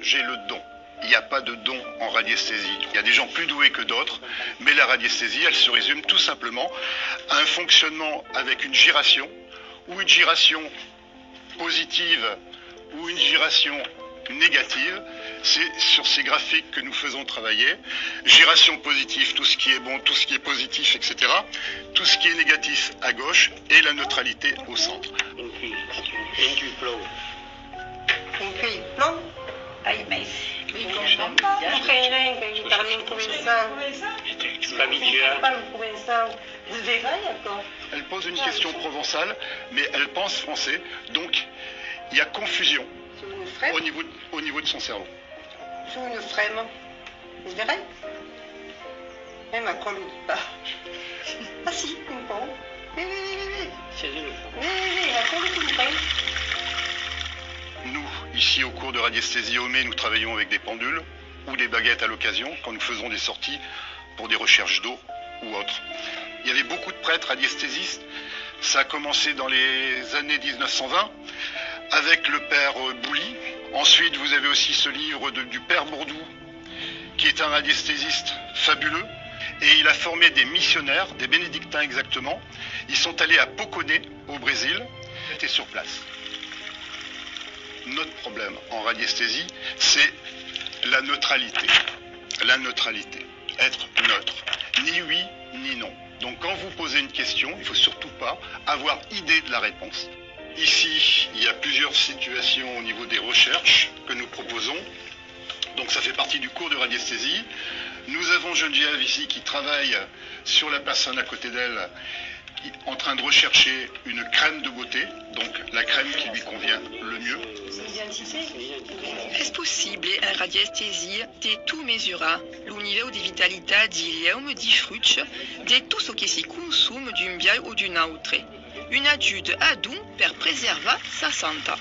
j'ai le don. Il n'y a pas de don en radiesthésie. Il y a des gens plus doués que d'autres, mais la radiesthésie, elle se résume tout simplement à un fonctionnement avec une giration, ou une giration positive, ou une giration négative. C'est sur ces graphiques que nous faisons travailler. Giration positive, tout ce qui est bon, tout ce qui est positif, etc. Tout ce qui est négatif à gauche et la neutralité au centre. Into flow. Ay, mais oui, comprends pas. Mon frère, quand je termine comenzar. Está habitué. Pas le comenzar. Vous verrez encore. Elle pose une question provençale, mais elle pense français. Donc, il y a confusion Sur une frème. au niveau de son cerveau. Sur une frème. Vous verrez. Même à quoi ne dit pas. Ah si, il me prend. Oui, oui, oui, oui. C'est une Oui, oui, oui, à quoi ne dit pas. Nous, ici au cours de radiesthésie Homé, nous travaillons avec des pendules ou des baguettes à l'occasion quand nous faisons des sorties pour des recherches d'eau ou autres. Il y avait beaucoup de prêtres radiesthésistes. Ça a commencé dans les années 1920 avec le père Bouly. Ensuite, vous avez aussi ce livre du père Bourdou, qui est un radiesthésiste fabuleux. Et il a formé des missionnaires, des bénédictins exactement. Ils sont allés à Poconé, au Brésil, ils étaient sur place. Notre problème en radiesthésie, c'est la neutralité. La neutralité. Être neutre. Ni oui, ni non. Donc quand vous posez une question, il ne faut surtout pas avoir idée de la réponse. Ici, il y a plusieurs situations au niveau des recherches que nous proposons. Donc ça fait partie du cours de radiesthésie. Nous avons Geneviève ici qui travaille sur la personne à côté d'elle, en train de rechercher une crème de beauté, donc la crème qui lui convient le mieux. És possible en radiestesia de tu mesurar o nível de vitalidade ilhéum de frutos de tout ce qui se consomme d'un bien ou d'un autre. Une ajuda a donc per preservar sa santé.